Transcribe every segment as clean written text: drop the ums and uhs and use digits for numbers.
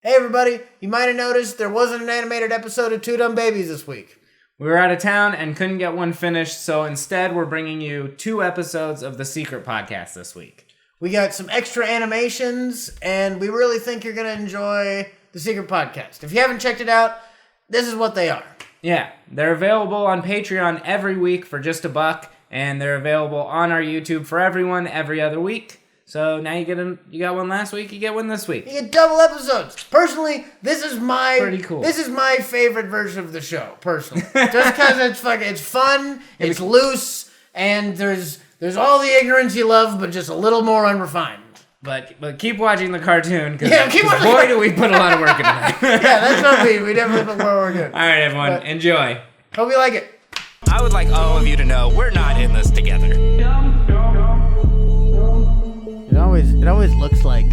Hey everybody, you might have noticed there wasn't an animated episode of Two Dumb Babies this week. We were out of town and couldn't get one finished, so instead we're bringing you 2 episodes of The Secret Podcast this week. We got some extra animations, and we really think you're going to enjoy The Secret Podcast. If you haven't checked it out, this is what they are. Yeah, they're available on Patreon every week for just $1, and they're available on our YouTube for everyone every other week. So now you got one last week, you get one this week. You get double episodes. Personally, this is my pretty cool. This is my favorite version of the show, personally. Just because it's fun, it's loose, and there's all the ignorance you love, but just a little more unrefined. But keep watching the cartoon, because boy, do we put a lot of work into that. Yeah, that's what we definitely put more work in. All right, everyone, enjoy. Hope you like it. I would like all of you to know we're not in this together. It always looks like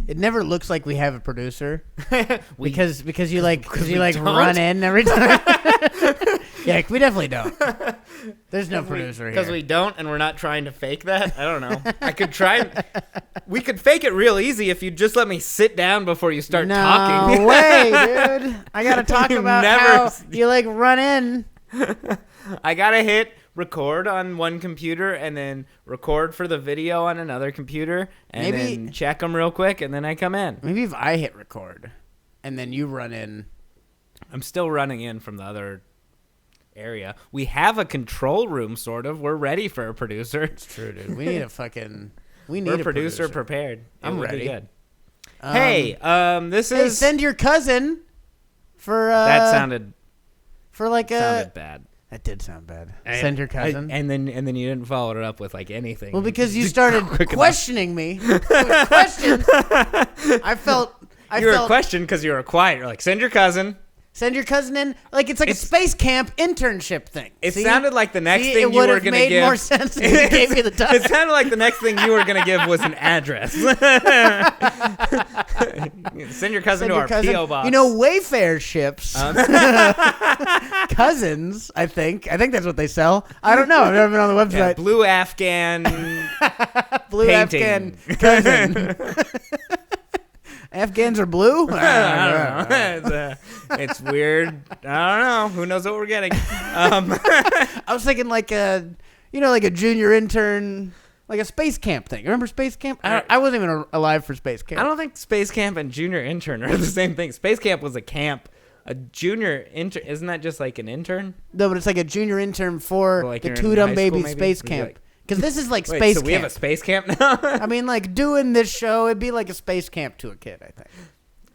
it never looks like we have a producer because you run in every time. Yeah, we definitely don't. There's no producer here. Because we don't, and we're not trying to fake that? I don't know. I could try. We could fake it real easy if you just let me sit down before you start talking. No way, dude. I gotta talk about how you run in. I gotta hit record on one computer and then record for the video on another computer and then check them real quick and then I come in. Maybe if I hit record and then you run in. I'm still running in from the other area. We have a control room, sort of. We're ready for a producer. It's true, dude. We need a producer prepared. I'm ready. Good. Hey, send your cousin for that sounded bad. That did sound bad. Send your cousin. And then you didn't follow it up with anything. Well, because you started questioning me with questions. I felt questioned because you were quiet. You're like, send your cousin. Send your cousin in. It's a space camp internship thing. It sounded like the next thing you were going to give. It would have made more sense if you gave me the time. It sounded like the next thing you were going to give was an address. Send your cousin to our P.O. box. You know, Wayfair ships. Cousins, I think. I think that's what they sell. I don't know. I've never been on the website. Yeah, blue Afghan Afghan cousin. Afghans are blue? I don't know. It's weird. I don't know. Who knows what we're getting? I was thinking a junior intern, like a space camp thing. Remember space camp? I wasn't even alive for space camp. I don't think space camp and junior intern are the same thing. Space camp was a camp. A junior intern, isn't that just like an intern? No, but it's like a junior intern for the Two Dumb Babies space camp. Because this is like space camp. So we have a space camp now? I mean, doing this show, it'd be like a space camp to a kid, I think.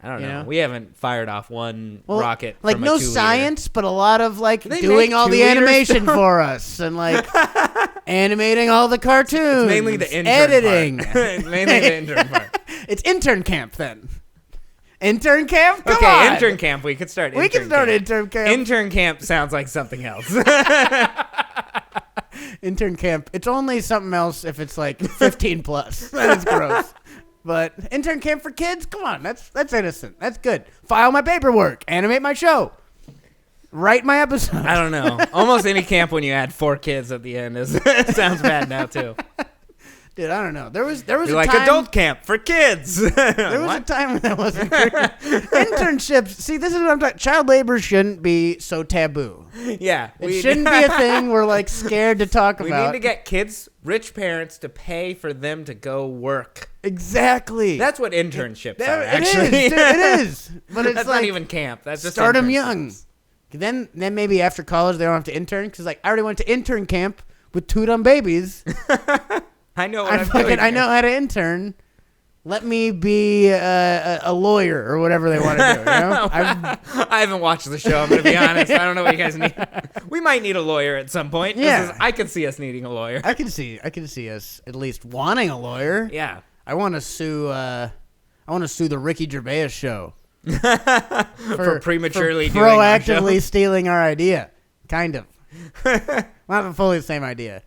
I don't know. We haven't fired off one rocket from no 2-liter. Science, but a lot of doing all the animation for us and animating all the cartoons. It's mainly the intern editing. part. It's mainly the intern part. It's intern camp then. Intern camp? Come on. Intern camp. We could start intern camp. Intern camp sounds like something else. Intern camp. It's only something else if it's 15 plus. That is gross. But intern camp for kids? Come on. That's innocent. That's good. File my paperwork. Animate my show. Write my episode. I don't know. Almost any camp when you add 4 kids at the end sounds bad now too. Dude, I don't know. There was a time, adult camp for kids. There was a time when that wasn't internships. See, this is what I'm talking. Child labor shouldn't be so taboo. Yeah, it shouldn't be a thing we're scared to talk about. We need to get rich parents to pay for them to go work. Exactly. That's what internships are. Actually, it is. But it's that's not even camp. That's just start them young. Then maybe after college they don't have to intern because I already went to intern camp with Two Dumb Babies. I know what I'm doing. I know how to intern. Let me be a lawyer or whatever they want to do. You know? I haven't watched the show. I'm going to be honest. I don't know what you guys need. We might need a lawyer at some point. Yeah. I could see us needing a lawyer. I can see us at least wanting a lawyer. Yeah. I want to sue. I want to sue the Ricky Gervais show for prematurely proactively stealing our idea. Kind of. Not fully the same idea.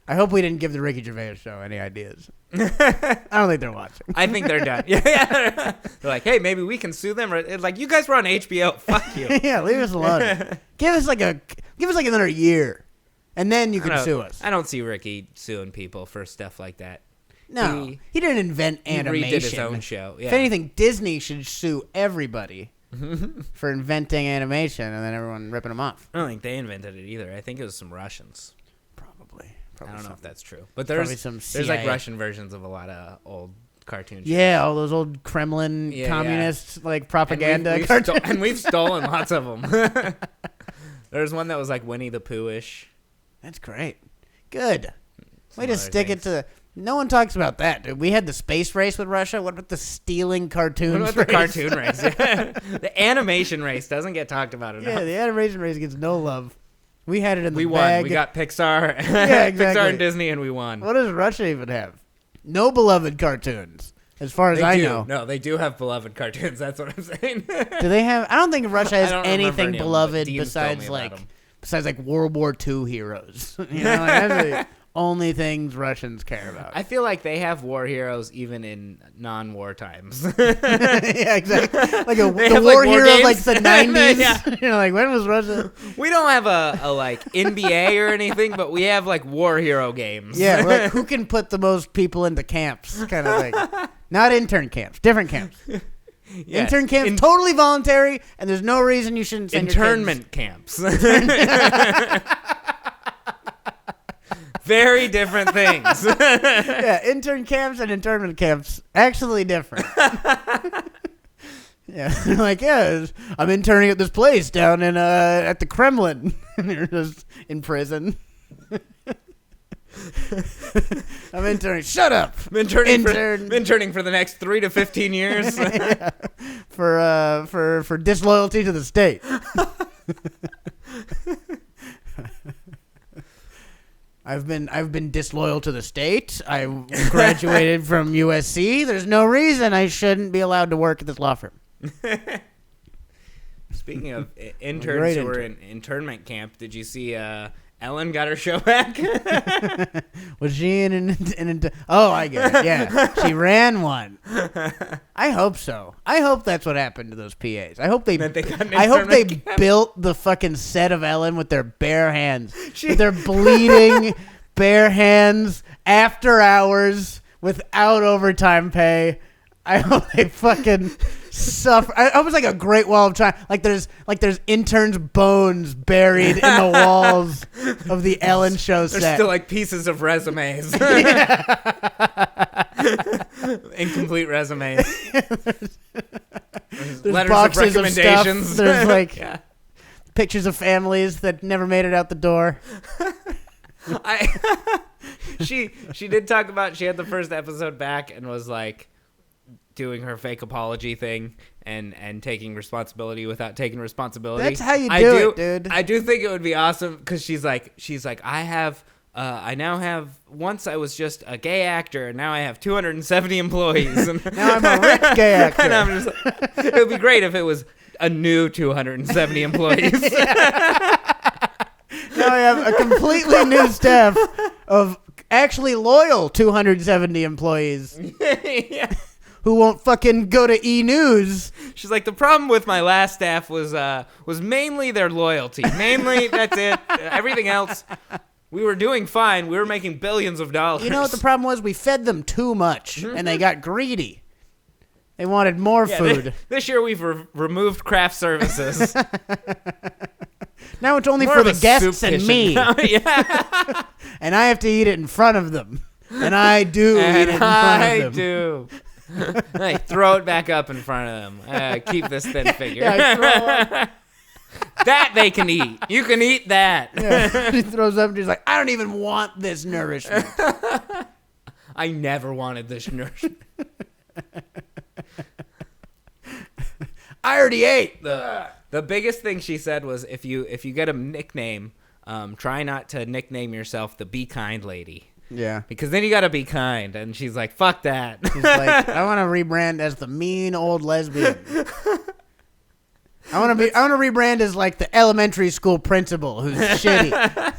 I hope we didn't give the Ricky Gervais show any ideas. I don't think they're watching. I think they're done. Yeah. They're like, hey, maybe we can sue them. Or it's like, you guys were on HBO. Fuck you. Yeah, leave us alone. Give us another year, and then you can sue us. I don't see Ricky suing people for stuff like that. No, he didn't invent animation. He redid his own show. Yeah. If anything, Disney should sue everybody for inventing animation and then everyone ripping them off. I don't think they invented it either. I think it was some Russians. Probably I don't know something. if that's true. But there's like CIA. Russian versions of a lot of old cartoons. Yeah, all those old Kremlin communist like propaganda cartoons. And we've stolen lots of them. There's one that was like Winnie the Pooh-ish. That's great. Good. Way to stick it to... No one talks about that, dude. We had the space race with Russia. What about the stealing cartoons What about the cartoon race? The animation race doesn't get talked about enough. Yeah, the animation race gets no love. We had it in the We bag. won. We got Pixar. Yeah, exactly. Pixar and Disney, and we won. What does Russia even have? No beloved cartoons, as far as I know. No, they do have beloved cartoons. That's what I'm saying. Do they have... I don't think Russia has anything any beloved of them, besides like World War II heroes. You know, like, that's the only things Russians care about. I feel like they have war heroes even in non-war times. Yeah, exactly. Like the have, war like, war hero of like games. the 90s. Yeah. You know, like when was Russia? We don't have a like NBA or anything, but we have like war hero games. Yeah, we're like, who can put the most people into camps kind of thing. Not intern camps, different camps. Yes. Intern camps, totally voluntary, and there's no reason you shouldn't send Internment camps. Very different things. Yeah, intern camps and internment camps, actually different. Yeah, they're like, yeah, I'm interning at this place down in at the Kremlin. And you're just in prison. I'm interning. Shut up. I'm interning for the next 3 to 15 years. Yeah. For disloyalty to the state. I've been disloyal to the state. I graduated from USC. There's no reason I shouldn't be allowed to work at this law firm. Speaking of interns who were in internment camp, did you see Ellen got her show back? Was she in oh, I get it. Yeah. She ran one. I hope so. I hope that's what happened to those PAs. I hope they built the fucking set of Ellen with their bare hands. With their bleeding bare hands after hours without overtime pay. I hope they fucking suffer. I was like a Great Wall of China. Like there's interns' bones buried in the walls of the Ellen show set. There's still like pieces of resumes. Incomplete resumes. There's letters boxes of recommendations. Of stuff. There's like pictures of families that never made it out the door. She did talk about, she had the first episode back and was like doing her fake apology thing and taking responsibility without taking responsibility. That's how you do it, dude. I do think it would be awesome because she's like I now have, once I was just a gay actor and now I have 270 employees. And now I'm a rich gay actor. And I'm just like, it would be great if it was a new 270 employees. Now I have a completely new staff of actually loyal 270 employees. Yeah. Who won't fucking go to E! She's like, the problem with my last staff was mainly their loyalty. Mainly, that's it. Everything else, we were doing fine. We were making billions of dollars. You know what the problem was? We fed them too much, and they got greedy. They wanted more food. This year we've removed craft services. Now it's only More for of the a guests soup and kitchen. me. Yeah. And I have to eat it in front of them. And I do eat it in front of them. I do. Hey, throw it back up in front of them. Keep this thin figure. Yeah, throw up. That they can eat. You can eat that. Yeah. He throws up and he's like, I don't even want this nourishment. I never wanted this nourishment. I already ate. The biggest thing she said was, if you get a nickname, try not to nickname yourself the Be Kind Lady. Yeah. Because then you gotta be kind. And she's like, fuck that. She's like, I want to rebrand as the mean old lesbian. I want to rebrand as like the elementary school principal who's shitty.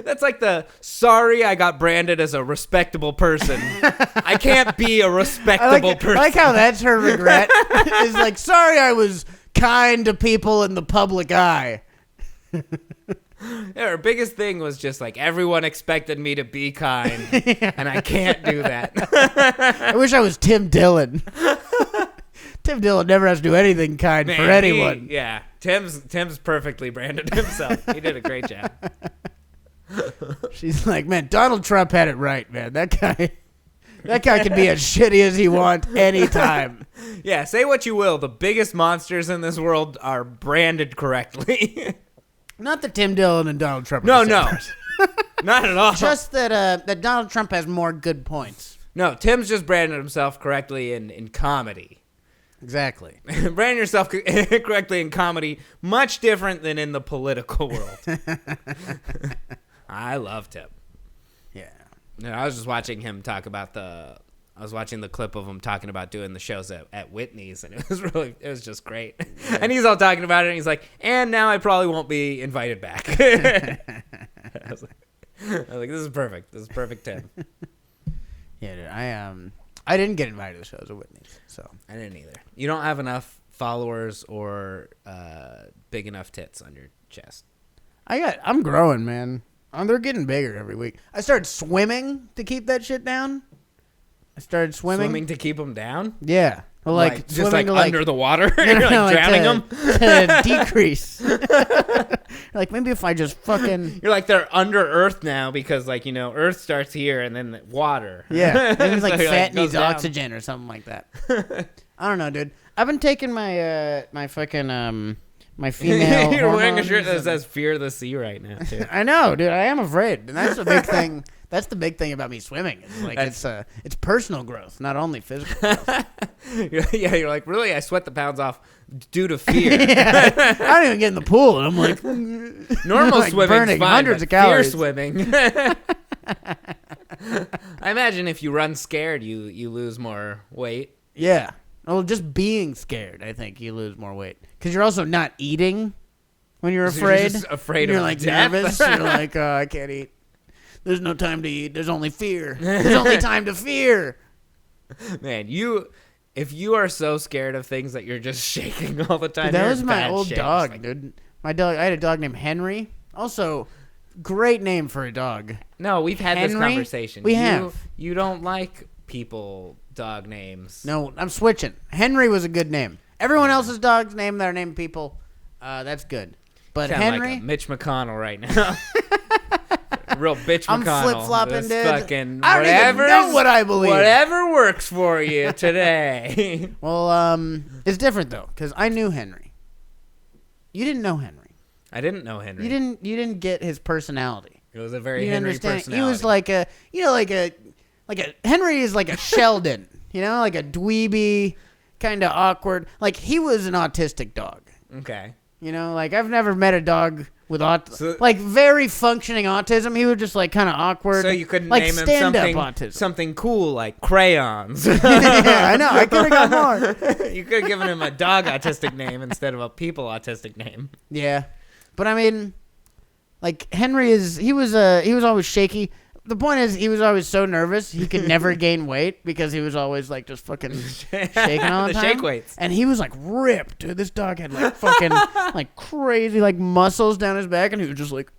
That's like the, sorry I got branded as a respectable person. I can't be a respectable person. I like how that's her regret. Is like, sorry I was kind to people in the public eye. Her biggest thing was just like everyone expected me to be kind, and I can't do that. I wish I was Tim Dillon. Tim Dillon never has to do anything kind for anyone. Tim's perfectly branded himself. He did a great job. She's like, man, Donald Trump had it right, man. That guy can be as shitty as he wants anytime. Yeah, say what you will. The biggest monsters in this world are branded correctly. Not that Tim Dillon and Donald Trump No. are the same person. Not at all. Just that Donald Trump has more good points. No, Tim's just branded himself correctly in comedy. Exactly. Brand yourself correctly in comedy, much different than in the political world. I loved him. Yeah. I was just watching him talk about I was watching the clip of him talking about doing the shows at Whitney's, and it was just great. Yeah. And he's all talking about it, and he's like, and now I probably won't be invited back. I was like, this is perfect. This is perfect, Tim. Yeah, dude, I didn't get invited to the shows at Whitney's, so. I didn't either. You don't have enough followers or big enough tits on your chest. I'm growing, man. They're getting bigger every week. I started swimming to keep that shit down. Swimming to keep them down? Yeah. Well, like just like under the water? No, You're like drowning them? To decrease. Like, maybe if I just fucking... You're like, they're under Earth now because, like, Earth starts here and then water. Yeah. Maybe it's like So fat needs down. oxygen or something like that. I don't know, dude. I've been taking my fucking... my female You're wearing a shirt that hormones says "Fear the Sea" right now, too. I know, dude. I am afraid, and that's the big thing. That's the big thing about me swimming. It's like it's personal growth, not only physical growth. You're like, really? I sweat the pounds off due to fear. Yeah, I don't even get in the pool, and I'm like, normal like swimming's burning fine, hundreds but of calories. fear swimming. I imagine if you run scared, you lose more weight. Yeah. Well, just being scared, I think you lose more weight because you're also not eating when you're So afraid. You're just afraid you're of like death. nervous. You're like, oh, I can't eat. There's no time to eat. There's only fear. There's only time to fear. Man, if you are so scared of things that you're just shaking all the time. Dude, that you're was in my bad old shape. dog, dude. My dog. I had a dog named Henry. Also, great name for a dog. No, we've had this Henry? conversation. We have. You don't like people dog names. No, I'm switching. Henry was a good name. Everyone else's dogs name that are named people. That's good. But Sound Henry, like a Mitch McConnell right now. Real bitch I'm McConnell. flip-flopping, Just dude. fucking I don't even know what I believe. Whatever works for you today. well, it's different though, because I knew Henry. You didn't know Henry. I didn't know Henry. You didn't get his personality. It was a very You Henry understand? personality. He was like a Henry is like a Sheldon, like a dweeby, kind of awkward. Like he was an autistic dog. Okay. Like I've never met a dog with like very functioning autism. He was just like kind of awkward. So you couldn't like name him stand-up something cool like crayons. Yeah, I know. I could have got more. You could have given him a dog autistic name instead of a people autistic name. Yeah, but I mean, like Henry he was always shaky. The point is, he was always so nervous he could never gain weight because he was always like just fucking shaking all the time. Shake weights. And he was like ripped, dude. This dog had like fucking like crazy like muscles down his back, and he was just like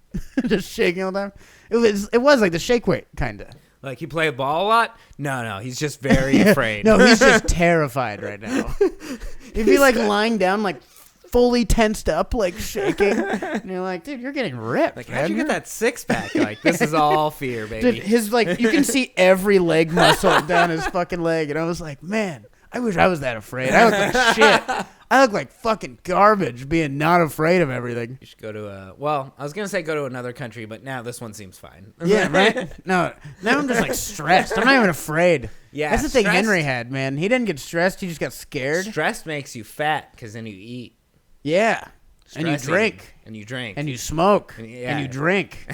just shaking all the time. It was like the shake weight kind of. Like he played ball a lot? No, he's just very afraid. No, he's just terrified right now. If he like lying down like fully tensed up, like shaking, and you're like, dude, you're getting ripped. Like, how'd you get that six pack? Like, this is all fear, baby. Dude, his like, you can see every leg muscle down his fucking leg, and I was like, man, I wish I was that afraid. I look like shit. I look like fucking garbage being not afraid of everything. You should go to I was gonna say go to another country, but now this one seems fine. Yeah, right? No, now I'm just like stressed. I'm not even afraid. Yeah, that's the thing stressed. Henry had, man. He didn't get stressed. He just got scared. Stress makes you fat because then you eat. Yeah. And you Stressing, drink. And you drink. And you smoke. Yeah. And you drink.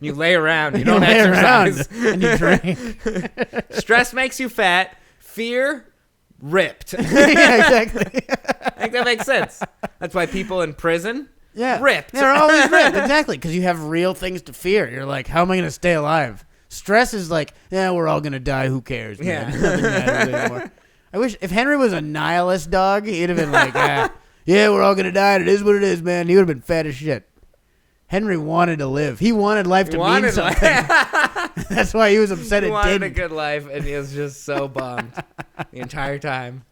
You lay around. You You don't lay exercise. around and you drink. Stress makes you fat. Fear, ripped. Yeah, exactly. I think that makes sense. That's why people in prison, Yeah. ripped. They're always ripped. Exactly. Because you have real things to fear. You're like, how am I going to stay alive? Stress is like, yeah, we're all going to die. Who cares? Man? Yeah. Nothing matters anymore. I wish if Henry was a nihilist dog, he'd have been like, yeah, we're all going to die. And it is what it is, man. He would have been fat as shit. Henry wanted to live. He wanted life to mean something. That's why he was upset He it wanted didn't. a good life, and he was just so bummed the entire time.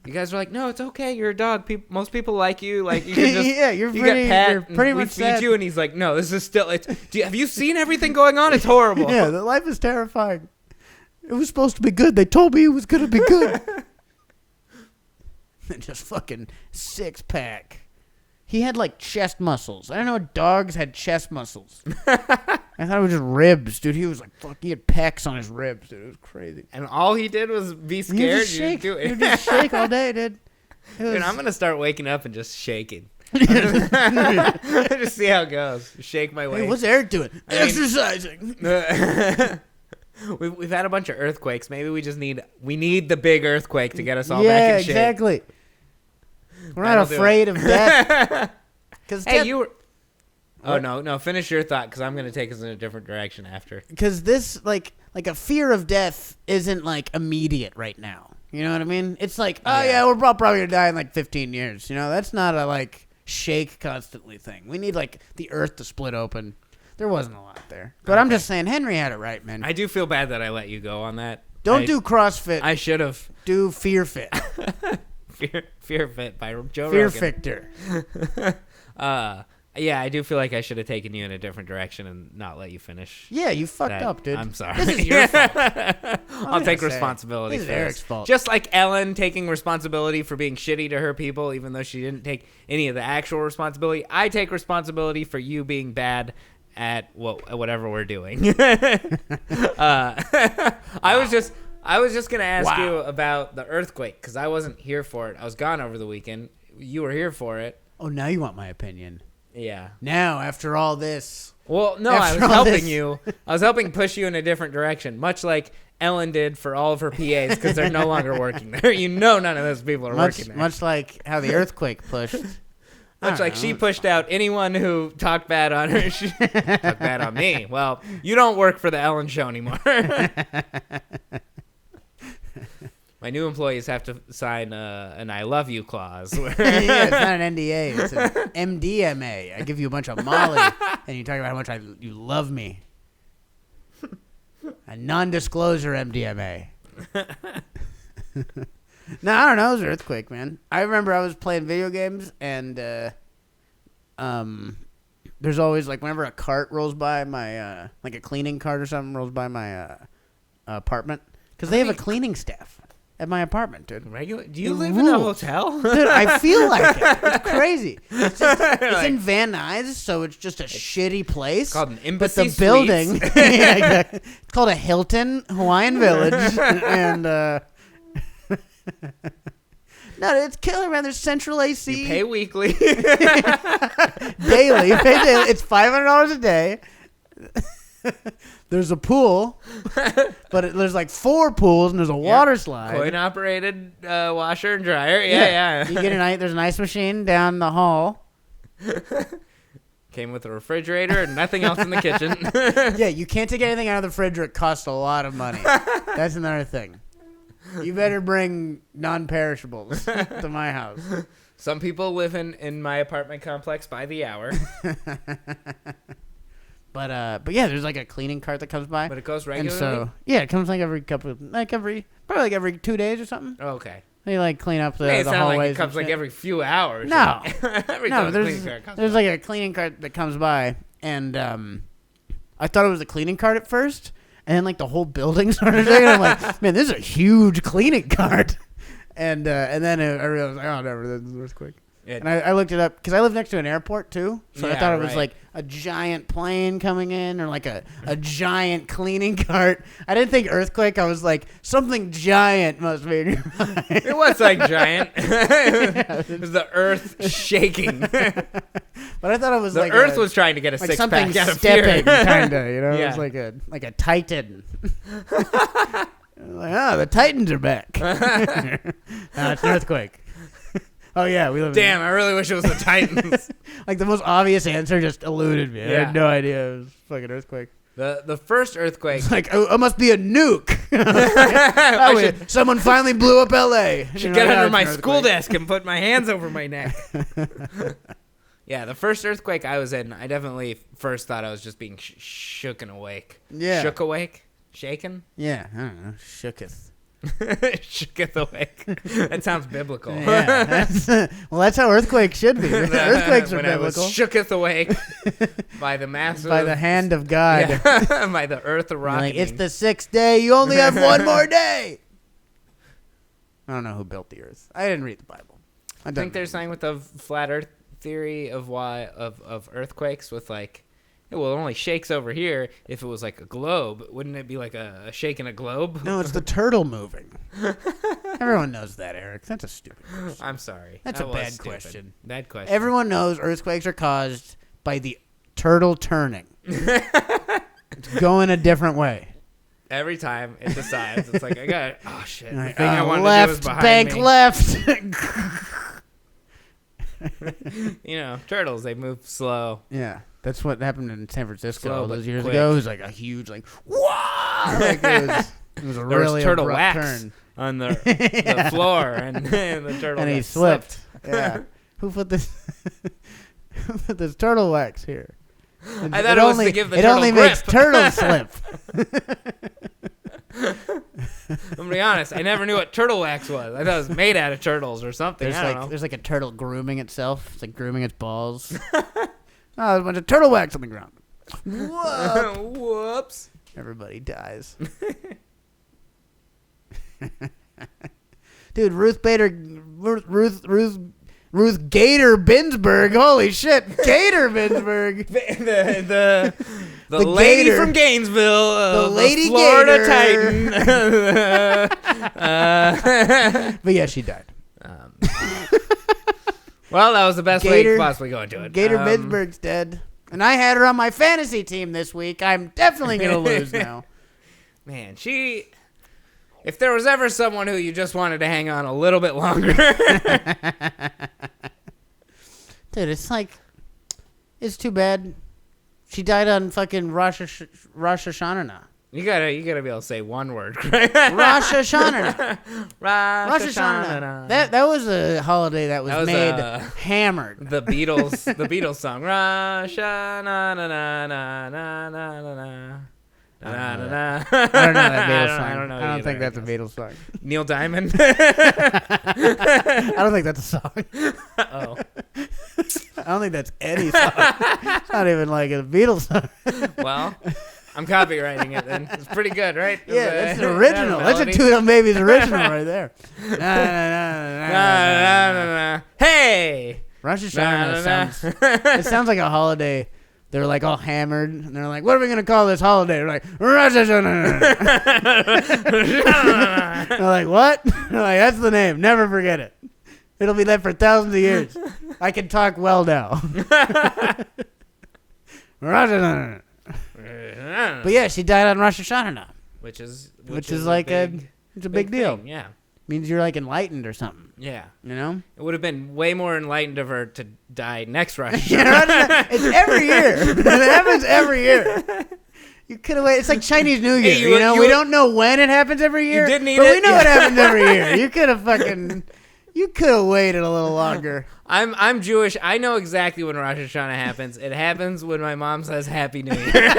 You guys were like, "No, it's okay. You're a dog. Most people like you. Like you can just Yeah, you're you pretty- get pet. you're pretty and we much feed sad." you." And he's like, "No, this is still. Have you seen everything going on? It's horrible." Yeah, the life is terrifying. It was supposed to be good. They told me it was going to be good. Just fucking 6-pack. He had like chest muscles. I don't know. Dogs had chest muscles. I thought it was just ribs, dude. He was like, fuck. He had pecs on his ribs, dude. It was crazy. And all he did was be You scared. just shake. Do You it. just shake all day, dude. Dude, I'm gonna start waking up and just shaking. Just see how it goes. Shake my Hey, weight. what's Eric doing? I mean- Exercising. We've had a bunch of earthquakes. Maybe we need the big earthquake to get us all Yeah, back in shape. exactly. We're not That'll do afraid of death. Hey, you were. Oh no! Finish your thought, because I'm gonna take us in a different direction after. Because this, like a fear of death isn't, like, immediate right now. You know what I mean? It's like, oh, yeah, we're probably going to die in, like, 15 years. You know, that's not a, like, shake constantly thing. We need, like, the earth to split open. There wasn't a lot there. But I'm just saying, Henry had it right, man. I do feel bad that I let you go on that. Don't do CrossFit. I should have. Do Fear Fit. Fear Fit by Joe Fear Rogan. Fictor. Yeah, I do feel like I should have taken you in a different direction and not let you finish. Yeah, you fucked that. up, dude. I'm sorry. This is your fault. I'll take say, responsibility this is for Eric's this. fault. Just like Ellen taking responsibility for being shitty to her people, even though she didn't take any of the actual responsibility, I take responsibility for you being bad at whatever we're doing. I was just gonna ask you about the earthquake, because I wasn't here for it. I was gone over the weekend. You were here for it. Oh, now you want my opinion. Yeah. Now, after all this. Well, no, I After was all helping this. you. I was helping push you in a different direction, much like Ellen did for all of her PAs, because they're no longer working there. You know, none of those people are working there. Much like how the earthquake pushed. Much like she pushed out anyone who talked bad on her. She talked bad on me. Well, you don't work for the Ellen Show anymore. My new employees have to sign an I love you clause. Yeah, it's not an NDA. It's an MDMA. I give you a bunch of Molly, and you talk about how much you love me. A non-disclosure MDMA. No, I don't know. It was an earthquake, man. I remember I was playing video games, and there's always, like, whenever a cart rolls by my, like a cleaning cart or something rolls by my apartment, because they have a cleaning staff at my apartment, dude. Regular? Do you It live in a rules. hotel? Dude, I feel like it. It's crazy. It's in Van Nuys, so it's just a shitty place. called an But Embassy the building, Suites. yeah, exactly. It's called a Hilton Hawaiian Village, and no, it's killer, man. There's central AC. You pay weekly. daily. You pay daily. It's $500 a day. There's a pool, but there's like 4 pools, and there's a water slide. Coin-operated washer and dryer. Yeah. You get there's an ice machine down the hall. Came with a refrigerator and nothing else in the kitchen. Yeah, you can't take anything out of the refrigerator. It costs a lot of money. That's another thing. You better bring non-perishables to my house. Some people live in my apartment complex by the hour. But yeah, there's like a cleaning cart that comes by. But it goes and regularly? so yeah, it comes like every every 2 days or something. Oh, okay. They like clean up the It sounds hallways. like it comes and like shit. every few hours. No. Every No, time a cleaning cart comes there's by. like a cleaning cart that comes by, and I thought it was a cleaning cart at first, and then like the whole building started shaking. I'm like, man, this is a huge cleaning cart, and then I realized, like, oh, never, this is an earthquake. And I looked it up because I live next to an airport too, so I Yeah, thought it was right. like a giant plane coming in or like a giant cleaning cart. I didn't think earthquake. I was like, something giant must be in your mind. It was like giant. It was the earth shaking. The But I thought it was like earth was trying to get a like six something pack out of stepping, fear. kind of, you know? Yeah. It was like a titan. Like, oh, the Titans are back. It's an earthquake. Oh, yeah, we live Damn, I really wish it was the Titans. Like, the most obvious answer just eluded me. I Yeah. had no idea it was a fucking earthquake. The first earthquake. It's like, oh, it must be a nuke. I should Someone finally blew up L.A. get under my school desk and put my hands over my neck. Yeah, the first earthquake I was in, I definitely first thought I was just being shook and awake. Yeah. Shook awake? Shaken? Yeah, I don't know. Shooketh. Shooketh awake. That sounds biblical. Yeah, that's how earthquakes should be. Earthquakes are when biblical. I was shooketh awake by the massive... By the hand of God. Yeah, by the earth rocking. Like, it's the 6th day. You only have one more day. I don't know who built the earth. I didn't read the Bible. I think there's something with the flat earth theory of earthquakes with like, well, it only shakes over here. If it was like a globe, wouldn't it be like a shake in a globe? No, it's the turtle moving. Everyone knows that, Eric. That's a stupid question. I'm sorry. That's That a was bad stupid. question. Bad question. Everyone knows earthquakes are caused by the turtle turning. It's going a different way. Every time it decides, it's like, I got it. Oh, shit. Like, The thing I wanted left, to do was behind bank me. left. You know, turtles, they move slow. Yeah, that's what happened in San Francisco Slow all but those years quick. ago. It was like a huge, like, whoa! Like it was a There really was turtle abrupt wax turn. on the floor, and the turtle And he got slipped. Yeah. Who put this? Who put this turtle wax here? I thought it was to give the turtle only grip. makes turtles slip. I'm gonna be honest. I never knew what turtle wax was. I thought it was made out of turtles or something. I don't know. There's like a turtle grooming itself. It's like grooming its balls. Oh, there's a bunch of turtle wax on the ground. Whoa! Whoops. Everybody dies. Dude, Ruth Gator Binsberg. Holy shit, Gator Binsberg. The The lady gator. from Gainesville, The lady Florida gator. Titan. But yeah, she died. Well, that was the best way Gator- you could possibly go into it. Gator Binsberg's dead. And I had her on my fantasy team this week. I'm definitely going to lose now. Man, if there was ever someone who you just wanted to hang on a little bit longer. Dude, it's too bad. She died on fucking Rosh Hashanah. You gotta be able to say one word, right? Rosh Hashanah. Rosh Hashanah. That was a holiday that was made hammered. The Beatles song. Rosh Hashanah. Na, na, na, na, na, na, na. I don't know that Beatles song. I don't know I don't either, think I that's a guess. Beatles song. Neil Diamond. I don't think that's a song. Oh. I don't think that's any song. It's not even like a Beatles song. Well, I'm copywriting it then. It's pretty good, right? Yeah, that's an original. That's a Toot Babies original right there. Hey! Rosh Hashanah it sounds like a holiday. They're like all hammered, and they're like, "What are we gonna call this holiday?" They're like, "Rosh Hashanah." They're like, "What?" They're like, "That's the name. Never forget it. It'll be there for thousands of years." I can talk well now. Rosh Hashanah. But yeah, she died on Rosh Hashanah, Which is like it's a big deal. thing, yeah. Means you're like enlightened or something. Yeah. You know? It would have been way more enlightened of her to die next Rush. It's every year. It happens every year. You could have waited. It's like Chinese New Year. Hey, you know, we don't know when it happens every year. didn't eat but it? we know it happens every year. You could have waited a little longer. I'm Jewish. I know exactly when Rosh Hashanah happens. It happens when my mom says Happy New Year.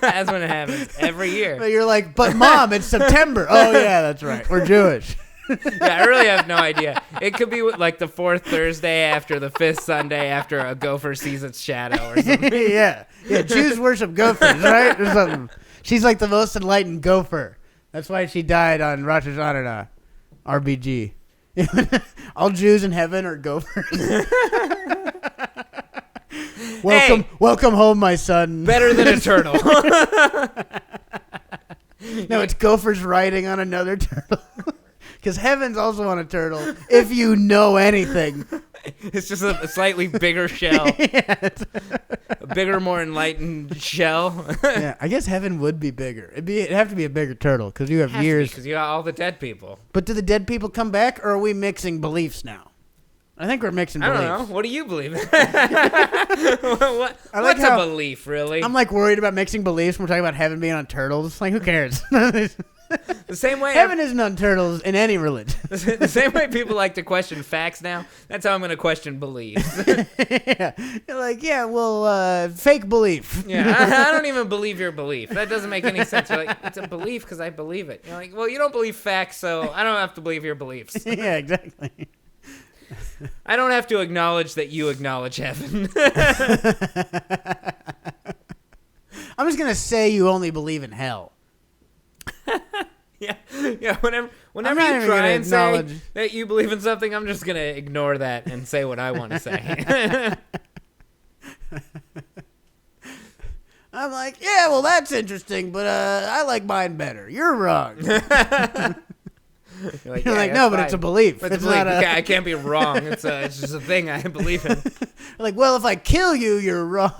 That's when it happens every year. But you're like, but Mom, it's September. Oh yeah, that's right. We're Jewish. Yeah, I really have no idea. It could be like the 4th Thursday after the 5th Sunday after a gopher sees its shadow or something. Yeah. Jews worship gophers, right? Or something. She's like the most enlightened gopher. That's why she died on Rosh Hashanah. RBG. All Jews in heaven are gophers. Welcome home, my son. Better than a turtle. No, it's gophers riding on another turtle. Because heaven's also on a turtle, if you know anything. It's just a slightly bigger shell. A bigger, more enlightened shell. Yeah, I guess heaven would be bigger. It'd have to be a bigger turtle because you have years. Because you got all the dead people. But do the dead people come back, or are we mixing beliefs now? I think we're mixing beliefs. I don't know. What do you believe in? What's a belief, really? I'm like worried about mixing beliefs when we're talking about heaven being on turtles. Like, who cares? The same way Heaven isn't on turtles in any religion. the same way people like to question facts now, that's how I'm going to question beliefs. Yeah. You're like, yeah, well, fake belief. Yeah, I don't even believe your belief. That doesn't make any sense. You're like, it's a belief because I believe it. You're like, well, you don't believe facts, so I don't have to believe your beliefs. Yeah, exactly. I don't have to acknowledge that you acknowledge heaven. I'm just gonna say you only believe in hell. Yeah. Whenever not you even try gonna and say acknowledge- that you believe in something, I'm just gonna ignore that and say what I want to say. I'm like, yeah, well, that's interesting, but I like mine better. You're wrong. You're like, You're yeah, like, that's no, but fine. it's a belief. It's It's a belief. not a... I can't be wrong. It's just a thing I believe in, Like, well, if I kill you, you're wrong.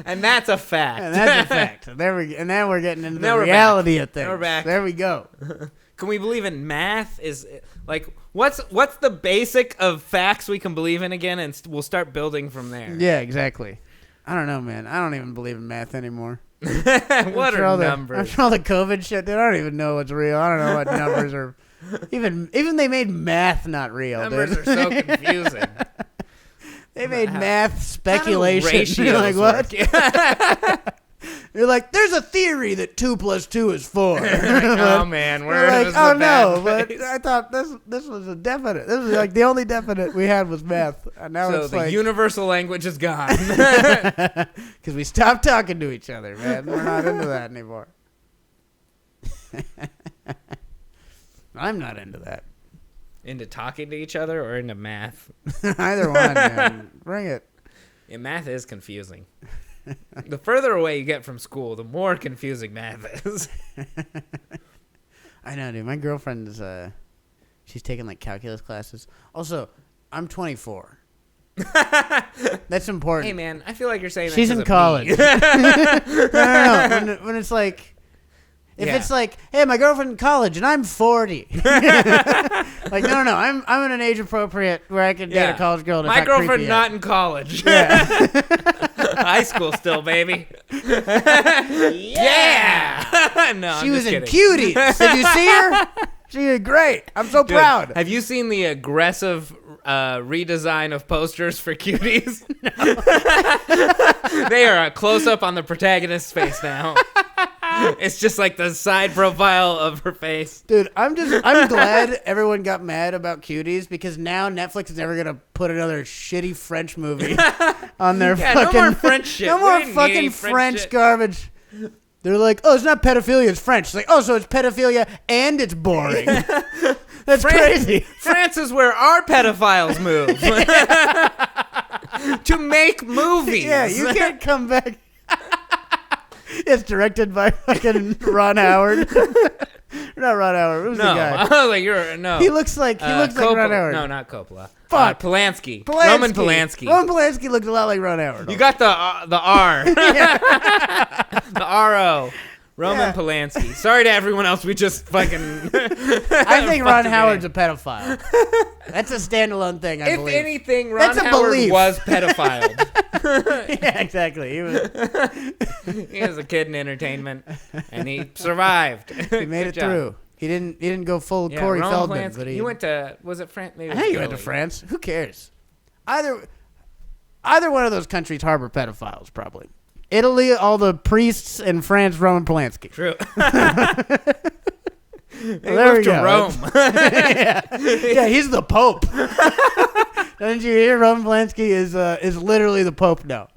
and that's a fact. And that's a fact. And now we're getting into Now the we're reality back. of things. Now we're back. There we go. Can we believe in math? Is like what's the basic of facts we can believe in again, and we'll start building from there. Yeah, exactly. I don't know, man. I don't even believe in math anymore. What After are all numbers? After all the COVID shit, dude, I don't even know what's real. I don't know what numbers are. Even they made math not real, Numbers dude. are so confusing. They made math How do speculation. ratios You're like, what? work? You're like, there's a theory that 2 + 2 is 4. Oh man, We're where like, was oh the no, bad but place? I thought this was a definite. This was like the only definite we had was math. And now So it's the like, universal language is gone. because we stopped talking to each other, man. We're not into that anymore. I'm not into that. Into talking to each other or into math? Either one, man. Bring it. Yeah, math is confusing. The further away you get from school, the more confusing math is. I know, dude. My girlfriend is she's taking like calculus classes. Also, I'm 24. That's important. Hey man, I feel like you're saying that She's 'cause in of college. me. No. When it's like, if Yeah. it's like, hey, my girlfriend in college and I'm 40. Like, no. I'm in an age appropriate where I can date a college girl. My girlfriend not in college. Yeah. High school still, baby. Yeah. No, She I'm was just in kidding. Cuties. Did you see her? She did great. I'm so Dude, proud. Have you seen the aggressive redesign of posters for Cuties? They are a close up on the protagonist's face now. It's just like the side profile of her face. Dude, I'm glad everyone got mad about Cuties because now Netflix is never gonna put another shitty French movie on their Yeah, fucking. no more French shit. No We more didn't need fucking any French shit. garbage. They're like, oh, it's not pedophilia, it's French. It's like, oh, so it's pedophilia and it's boring. That's crazy. France is where our pedophiles move to make movies. Yeah, you can't come back. It's directed by fucking Ron Howard. Not Ron Howard. Who's the No, guy? I was like, no. He looks like Ron Coppola. Howard. No, not Coppola. Fuck. Polanski. Polanski. Roman Polanski. Roman Polanski looked a lot like Ron Howard. You got the R. The R-O. Roman Yeah. Polanski. Sorry to everyone else. We just fucking. I think Ron Howard's a pedophile. That's a standalone thing, I If believe. anything, Ron That's a Howard belief. was pedophile. Yeah, exactly. He He was a kid in entertainment, and he survived. he made it through. He didn't go full Yeah, Corey Roman Feldman, Polanski. but He went to, was it France? Maybe I it think was he went to Italy. France. Who cares? Either one of those countries harbor pedophiles, probably. Italy, all the priests, and France, Roman Polanski. True. They there we moved to go. Rome. Yeah, he's the Pope. Didn't you hear? Roman Polanski is literally the Pope now.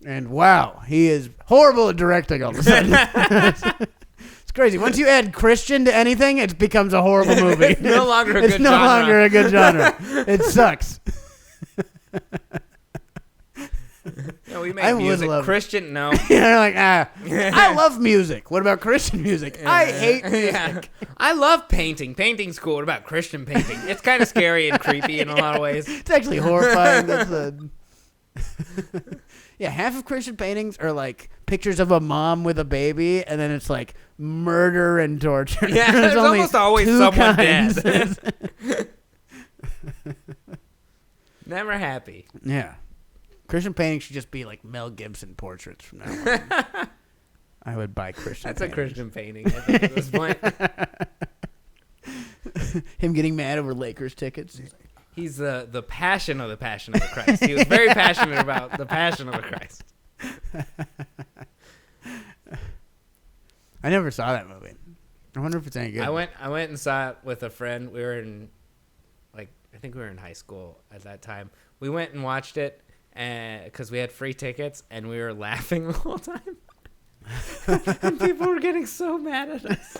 And wow, he is horrible at directing all of a sudden. It's crazy. Once you add Christian to anything, it becomes a horrible movie. It's no longer a It's good no genre. longer a good genre. It sucks. No, we I make would music. love it. Christian, no. You're like, I love music. What about Christian music? I hate music. Yeah. I love painting. Painting's cool. What about Christian painting? It's kind of scary and creepy in a lot of ways. It's actually horrifying. Yeah, half of Christian paintings are like pictures of a mom with a baby, and then it's like murder and torture. Yeah, there's only almost always two someone kinds. dead. Never happy. Yeah. Christian painting should just be like Mel Gibson portraits from now on. I would buy Christian. That's paintings. a Christian painting. I think at this point. Him getting mad over Lakers tickets. He's the passion of the Christ. He was very passionate about the passion of the Christ. I never saw that movie. I wonder if it's any good. I went and saw it with a friend. We were in, I think we were in high school at that time. We went and watched it because we had free tickets, and we were laughing the whole time. And people were getting so mad at us.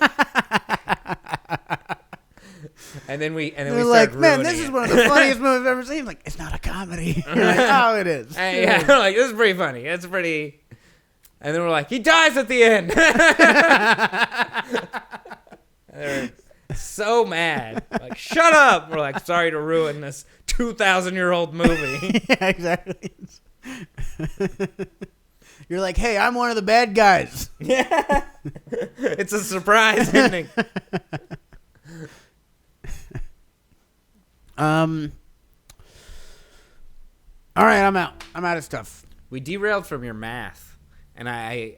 And then we They're like, man, this is one of the funniest movies I've ever seen. Like, it's not a comedy. You're like, oh, it is. Yeah, like, this is pretty funny. It's pretty. And then we're like, he dies at the end. They're so mad. Like, shut up. We're like, sorry to ruin this 2,000-year-old movie. Yeah, exactly. You're like, hey, I'm one of the bad guys. Yeah. It's a surprise ending. All right, I'm out. I'm out of stuff. We derailed from your math, and I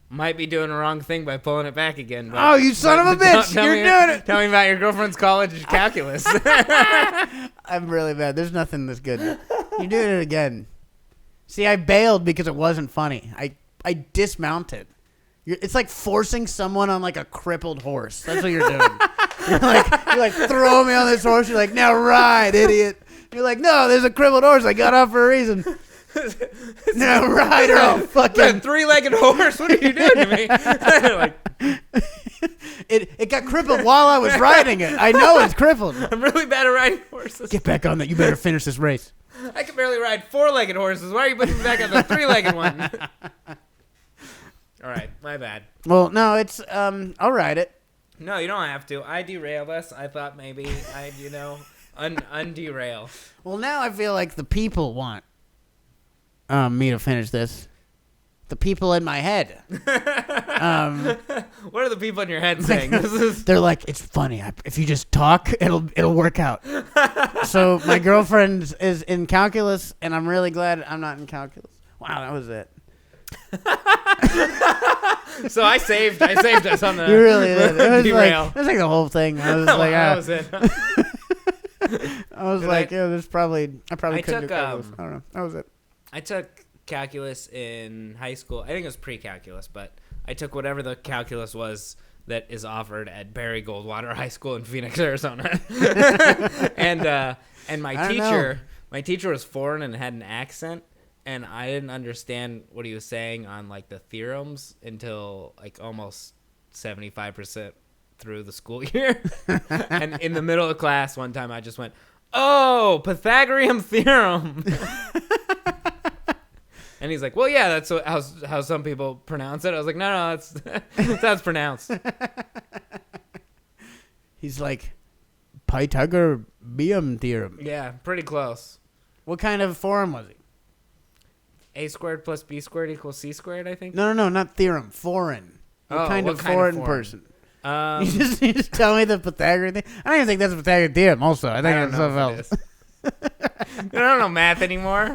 might be doing the wrong thing by pulling it back again. But, oh, you son of a bitch! You're doing it. Tell me about your girlfriend's college calculus. I'm really bad. There's nothing that's good. You're doing it again. See, I bailed because it wasn't funny. I dismounted. It's like forcing someone on like a crippled horse. That's what you're doing. You're like throw me on this horse. You're like, now ride, idiot. You're like, no, there's a crippled horse. I got off for a reason. Now ride or I'll fucking three-legged horse. What are you doing to me? Like, it got crippled while I was riding it. I know it's crippled. I'm really bad at riding horses. Get back on that. You better finish this race. I can barely ride four-legged horses. Why are you putting me back on the three-legged one? All right, my bad. Well, no, it's I'll ride it. No, you don't have to. I derailed us. I thought maybe I'd, underail. Well, now I feel like the people want me to finish this. The people in my head. What are the people in your head saying? They're like, it's funny. If you just talk, it'll work out. So my girlfriend is in calculus, and I'm really glad I'm not in calculus. Wow, that was it. So I saved us on the. You really did. Derail. It was like the whole thing. I was like, that was it. I was like, yeah, there's probably I couldn't do calculus. I don't know. That was it. I took calculus in high school. I think it was pre-calculus, but I took whatever the calculus was that is offered at Barry Goldwater High School in Phoenix, Arizona. and my teacher was foreign and had an accent, and I didn't understand what he was saying on like the theorems until like almost 75% through the school year. And in the middle of class one time I just went, "Oh, Pythagorean theorem." And he's like, "Well, yeah, that's how some people pronounce it." I was like, "No, that's how it's pronounced." He's like, Pythagorean theorem. Yeah, pretty close. What kind of form was he? A squared plus B squared equals C squared, I think. No, not theorem. Foreign. What kind of foreign person? You just tell me the Pythagorean thing. I don't even think that's a Pythagorean theorem. Also, I think that's something else. I don't know math anymore.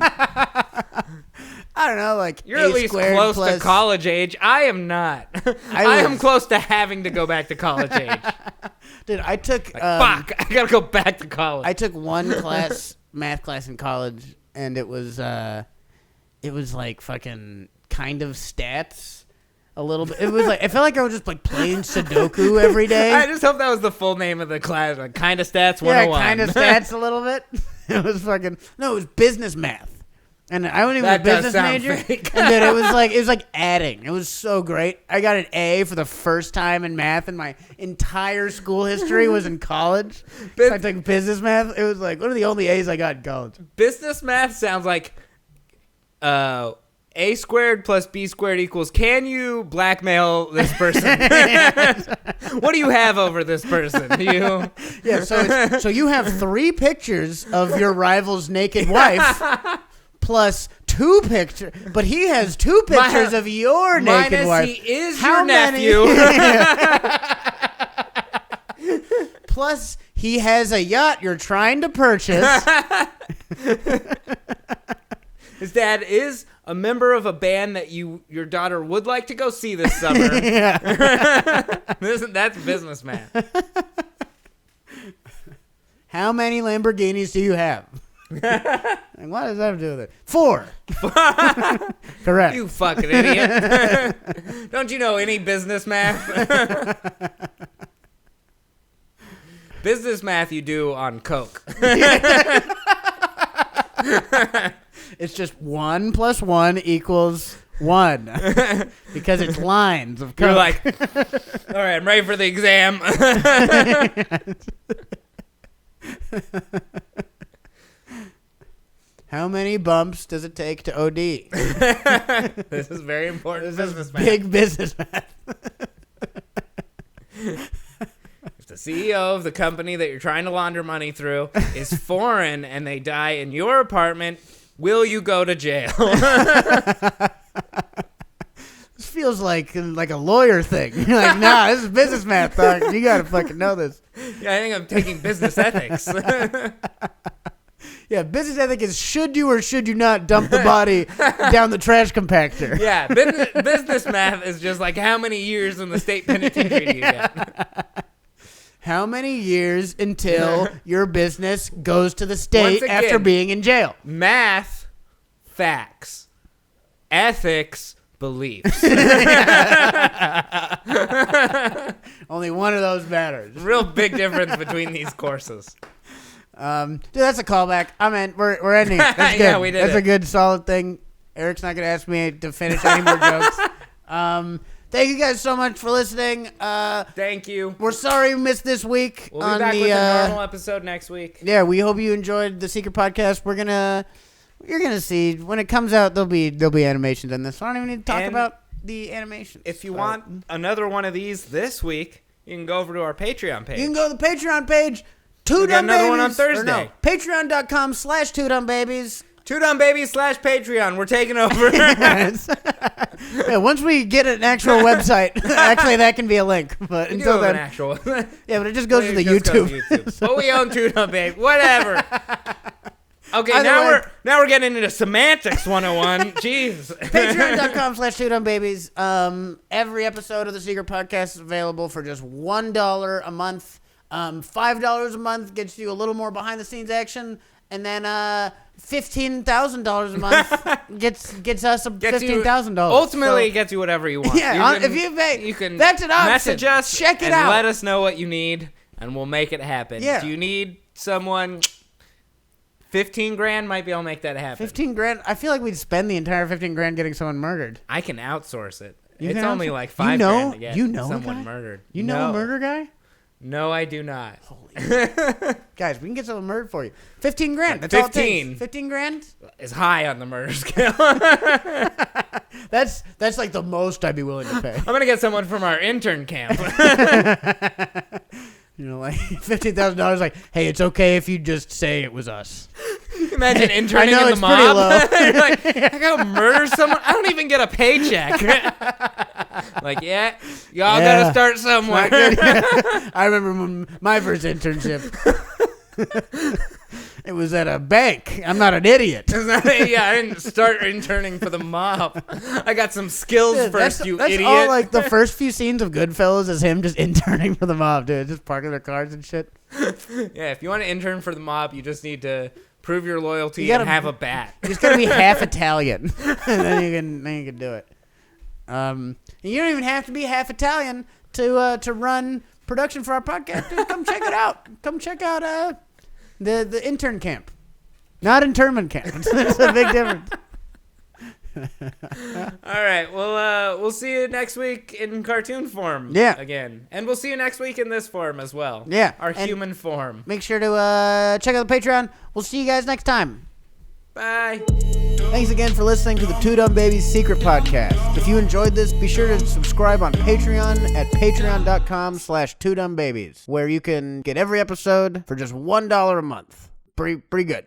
I don't know, like you're at least close to college age. I am not. I am close to having to go back to college age. Dude, I took fuck. I gotta go back to college. I took one math class in college, and it was like fucking kind of stats. A little bit. It was like I felt like I was just like playing Sudoku every day. I just hope that was the full name of the class, like kind of stats 101. Yeah, kind of stats a little bit. It was fucking it was business math, and I wasn't even a business major. Fake. And then it was like adding. It was so great. I got an A for the first time in math in my entire school history. Was in college. So I took business math. It was like one of the only A's I got in college. Business math sounds like A squared plus B squared equals, can you blackmail this person? What do you have over this person? Yeah, so you have 3 pictures of your rival's naked wife plus 2 pictures, but he has 2 pictures of your naked wife. He is your nephew. Plus he has a yacht you're trying to purchase. His dad is a member of a band that your daughter would like to go see this summer. That's business math. How many Lamborghinis do you have? Like, what does that have to do with it? 4. Correct. You fucking idiot. Don't you know any business math? Business math you do on Coke. It's just 1 + 1 = 1. Because it's lines of Coke. You're like, all right, I'm ready for the exam. How many bumps does it take to OD? This is very important. This is big business math. If the CEO of the company that you're trying to launder money through is foreign and they die in your apartment, will you go to jail? This feels like a lawyer thing. You're like, nah, this is business math, dog. You gotta fucking know this. Yeah, I think I'm taking business ethics. Yeah, business ethic is should you or should you not dump the body down the trash compactor? Yeah, business math is just like how many years in the state penitentiary do you get? How many years until your business goes to the state Once again, after being in jail? Math, facts. Ethics, beliefs. Only one of those matters. Real big difference between these courses. Dude, that's a callback. I mean, we're ending it. That's good. Yeah, we did That's it. a good, solid thing. Eric's not going to ask me to finish any more jokes. Thank you guys so much for listening. Thank you. We're sorry we missed this week. We'll be back with a normal episode next week. Yeah, we hope you enjoyed the Secret Podcast. You're gonna see when it comes out. There'll be animations in this. So I don't even need to talk about the animations. If you want another one of these this week, you can go over to our Patreon page. You can go to the Patreon page. Two We got Dumb another Babies. one on Thursday. Patreon.com/2dumbbabies. 2dumbbabies/Patreon. We're taking over. Yeah, once we get an actual website, actually that can be a link. But We do until have then, an actual. yeah, but it just goes to the It just goes YouTube. to YouTube. But we own 2dumbbabies. Whatever. Okay, Either now way. we're getting into semantics 101. Jeez. Patreon.com/2dumbbabies. Every episode of the Secret Podcast is available for just $1 a month. $5 a month gets you a little more behind the scenes action, and then $15,000 a month gets us $15,000. Ultimately, it gets you whatever you want. Yeah, if you pay, you can that's an option. message us. Check it and out. Let us know what you need, and we'll make it happen. Yeah. Do you need someone? 15 grand, might be able to make that happen. 15 grand. I feel like we'd spend the entire 15 grand getting someone murdered. I can outsource it. You It's can only outsource- like You 5 know- grand to get you know a someone guy? murdered. You know No. a murder guy? No, I do not. Guys, we can get someone murdered for you. 15 grand. Like That's all it 15. takes. 15 grand? It's high on the murder scale. That's like the most I'd be willing to pay. I'm going to get someone from our intern camp. You know, like $15,000. Like, hey, it's okay if you just say it was us. Imagine interning I know, in the it's pretty mob. low. You're like, I gotta murder someone. I don't even get a paycheck. Like, yeah, y'all Yeah. gotta start somewhere. I remember when my first internship. It was at a bank. I'm not an idiot. Yeah, I didn't start interning for the mob. I got some skills Dude, first, that's you idiot. all, like, the first few scenes of Goodfellas is him just interning for the mob, dude. Just parking their cars and shit. Yeah, if you want to intern for the mob, you just need to prove your loyalty You gotta- and have a bat. You just gotta be half Italian, and then you can do it. And you don't even have to be half Italian to run production for our podcast. Dude, come check it out. Come check out the intern camp, not internment camp. It's a big difference. All right, well, we'll see you next week in cartoon form. Yeah. Again, and we'll see you next week in this form as well. Yeah, our and- human form. Make sure to check out the Patreon. We'll see you guys next time. Bye. Thanks again for listening to the Two Dumb Babies Secret Podcast. If you enjoyed this, be sure to subscribe on Patreon at patreon.com/2dumbbabies, where you can get every episode for just $1 a month. Pretty good.